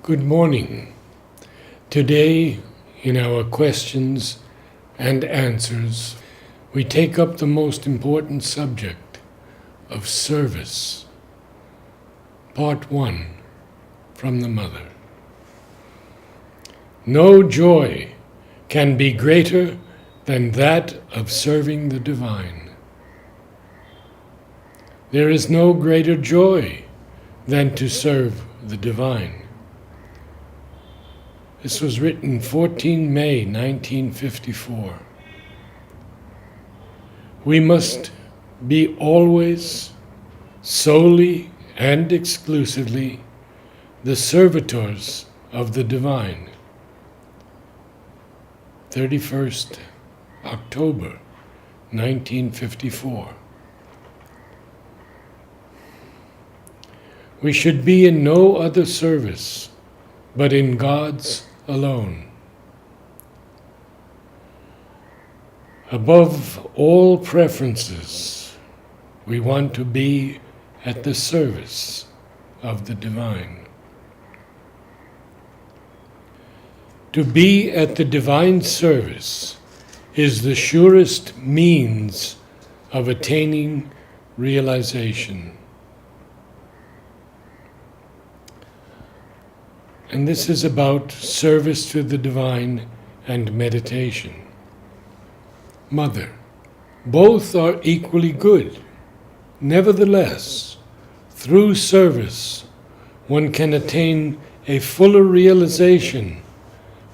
Good morning. Today, in our questions and answers, we take up the most important subject of service. Part 1 from the Mother. No joy can be greater than that of serving the divine. There is no greater joy than to serve the divine. This was written 14 May 1954. We must be always, solely and exclusively, the servitors of the divine. 31st October 1954. We should be in no other service but in God's alone. Above all preferences, we want to be at the service of the divine. To be at the divine service is the surest means of attaining realization. And this is about service to the divine and meditation. Mother, both are equally good. Nevertheless, through service, one can attain a fuller realization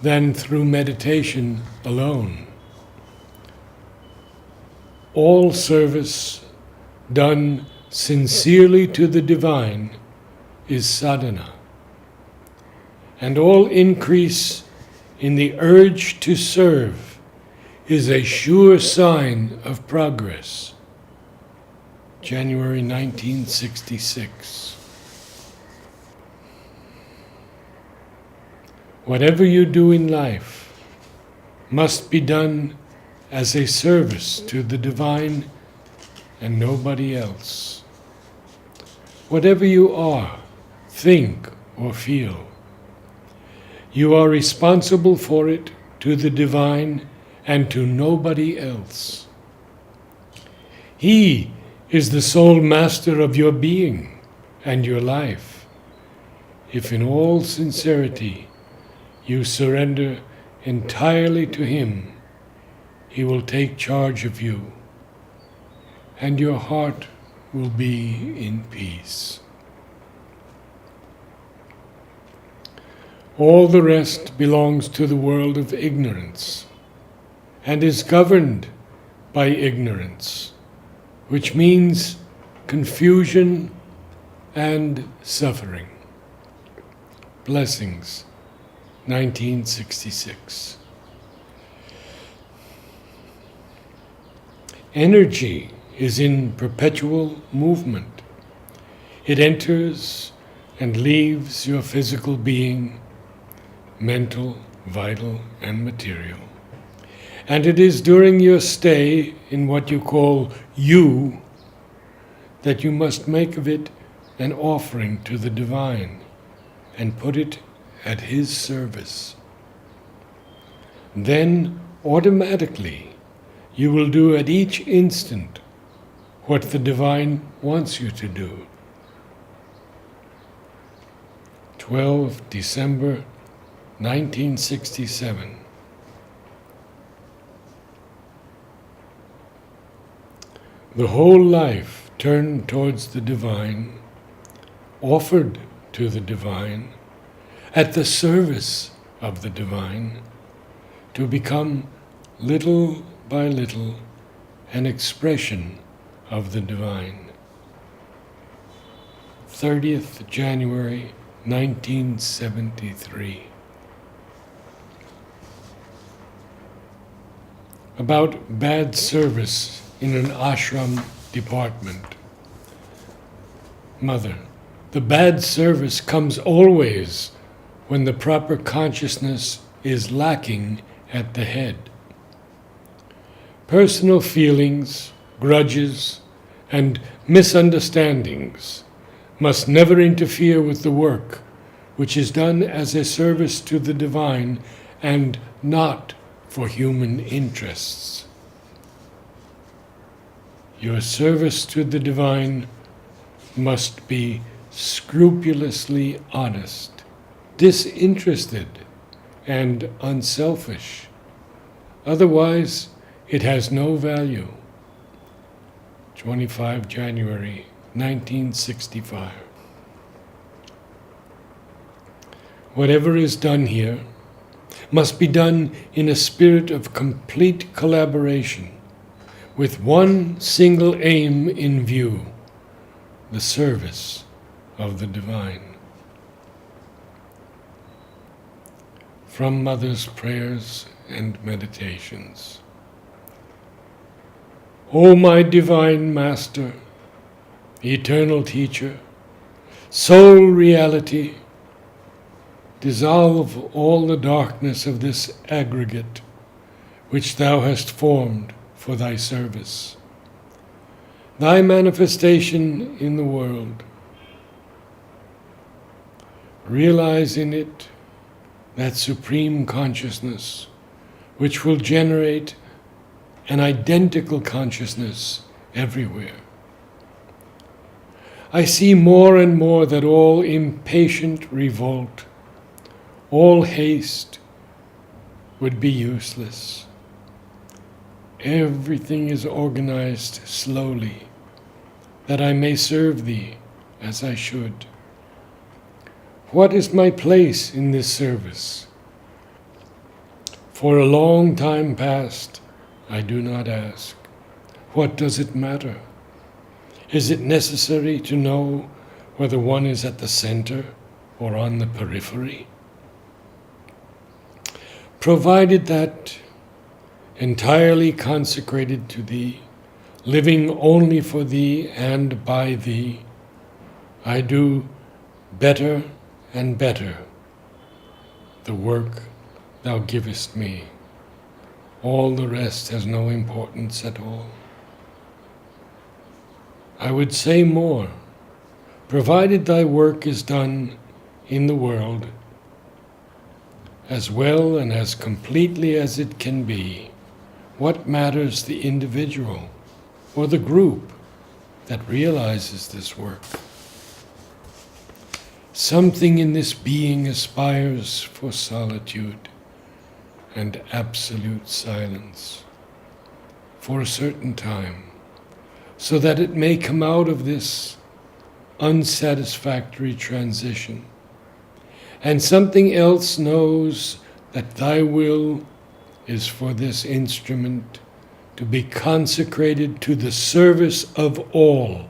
than through meditation alone. All service done sincerely to the divine is sadhana. And all increase in the urge to serve is a sure sign of progress. January 1966. Whatever you do in life must be done as a service to the divine and nobody else. Whatever you are, think, or feel, you are responsible for it to the divine and to nobody else. He is the sole master of your being and your life. If in all sincerity you surrender entirely to Him, He will take charge of you, and your heart will be in peace. All the rest belongs to the world of ignorance and is governed by ignorance, which means confusion and suffering. Blessings, 1966. Energy is in perpetual movement. It enters and leaves your physical being, mental, vital, and material. And it is during your stay in what you call you that you must make of it an offering to the divine and put it at His service. Then, automatically, you will do at each instant what the divine wants you to do. 12 December 1967. The whole life turned towards the divine, offered to the divine, at the service of the divine, to become little by little an expression of the divine. 30th January 1973. About bad service in an ashram department. Mother, the bad service comes always when the proper consciousness is lacking at the head. Personal feelings, grudges, and misunderstandings must never interfere with the work which is done as a service to the divine and not for human interests. Your service to the divine must be scrupulously honest, disinterested, and unselfish. Otherwise, it has no value. 25 January 1965. Whatever is done here must be done in a spirit of complete collaboration, with one single aim in view: the service of the divine. From Mother's Prayers and Meditations. O my divine Master, eternal Teacher, sole reality, dissolve all the darkness of this aggregate which Thou hast formed for Thy service. Thy manifestation in the world. Realize in it that supreme consciousness which will generate an identical consciousness everywhere. I see more and more that all impatient revolt, all haste would be useless. Everything is organized slowly, that I may serve Thee as I should. What is my place in this service? For a long time past, I do not ask. What does it matter? Is it necessary to know whether one is at the center or on the periphery? Provided that, entirely consecrated to Thee, living only for Thee and by Thee, I do better and better the work Thou givest me. All the rest has no importance at all. I would say more, provided Thy work is done in the world as well and as completely as it can be, what matters the individual or the group that realizes this work? Something in this being aspires for solitude and absolute silence for a certain time, so that it may come out of this unsatisfactory transition. And something else knows that Thy will is for this instrument to be consecrated to the service of all,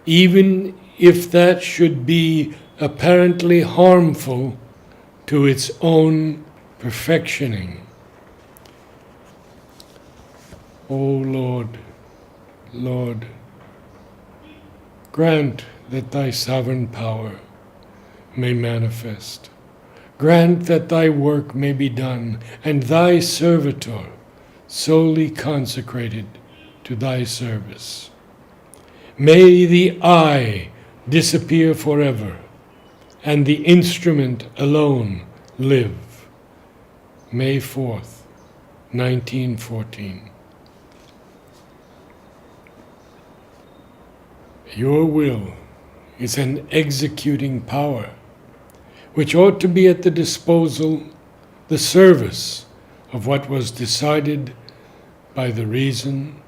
even if that should be apparently harmful to its own perfectioning. O Lord, Lord, grant that Thy sovereign power may manifest. Grant that Thy work may be done, and Thy servitor solely consecrated to Thy service. May the I disappear forever, and the instrument alone live. May 4th, 1914. Your will is an executing power which ought to be at the disposal, the service of what was decided by the reason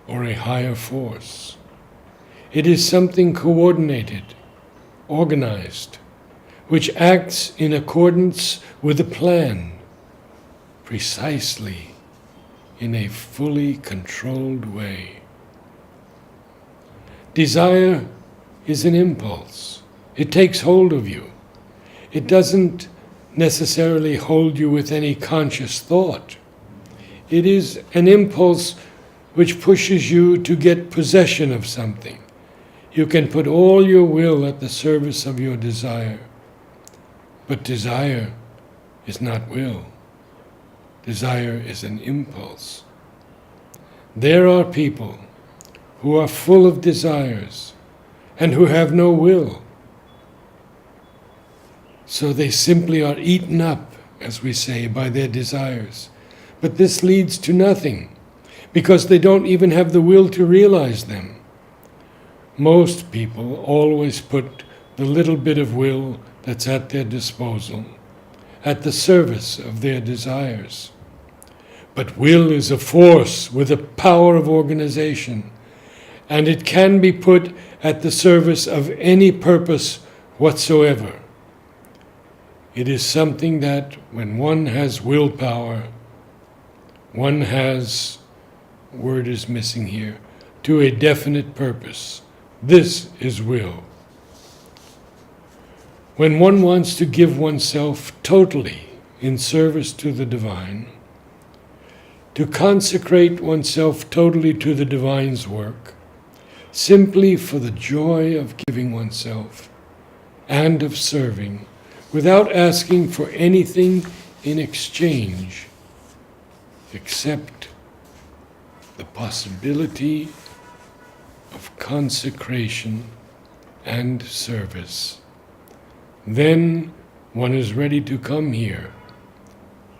or a higher force. It is something coordinated, organized, which acts in accordance with a plan, precisely in a fully controlled way. Desire is an impulse. It takes hold of you. It doesn't necessarily hold you with any conscious thought. It is an impulse which pushes you to get possession of something. You can put all your will at the service of your desire. But desire is not will. Desire is an impulse. There are people who are full of desires and who have no will. So they simply are eaten up, as we say, by their desires. But this leads to nothing, because they don't even have the will to realize them. Most people always put the little bit of will that's at their disposal at the service of their desires. But will is a force with a power of organization, and it can be put at the service of any purpose whatsoever. It is something that, when one has willpower, one has, word is missing here, to a definite purpose. This is will. When one wants to give oneself totally in service to the divine, to consecrate oneself totally to the divine's work, simply for the joy of giving oneself and of serving, without asking for anything in exchange, except the possibility of consecration and service, then one is ready to come here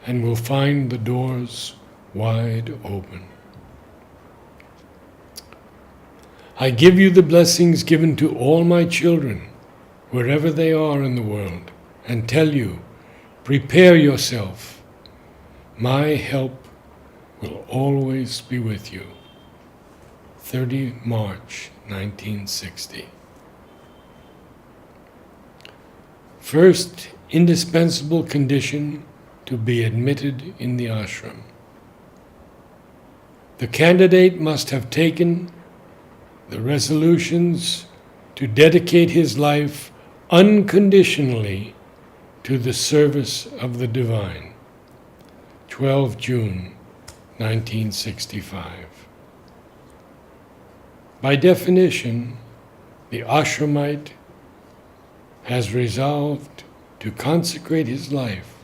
and will find the doors wide open. I give you the blessings given to all my children, wherever they are in the world, and tell you, prepare yourself. My help will always be with you. 30 March 1960. First indispensable condition to be admitted in the ashram. The candidate must have taken the resolutions to dedicate his life unconditionally to the service of the divine. 12 June 1965. By definition, the ashramite has resolved to consecrate his life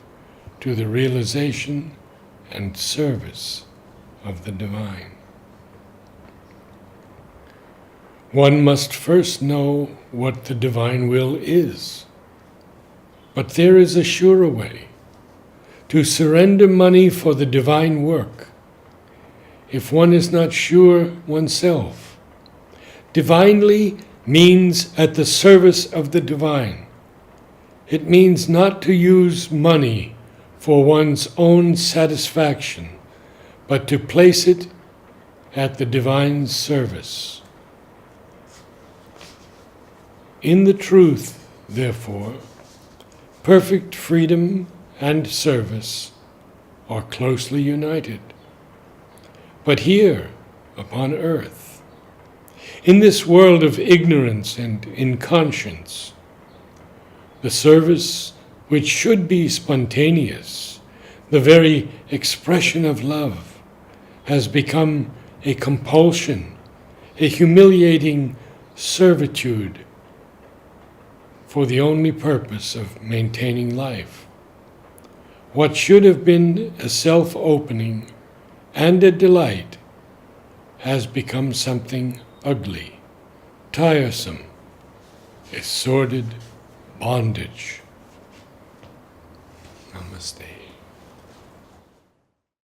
to the realization and service of the divine. One must first know what the divine will is. But there is a surer way: to surrender money for the divine work. If one is not sure oneself, divinely means at the service of the divine. It means not to use money for one's own satisfaction, but to place it at the divine's service. In the truth, therefore, perfect freedom and service are closely united. But here, upon earth, in this world of ignorance and inconscience, the service which should be spontaneous, the very expression of love, has become a compulsion, a humiliating servitude for the only purpose of maintaining life. What should have been a self-opening and a delight has become something ugly, tiresome, a sordid bondage. Namaste.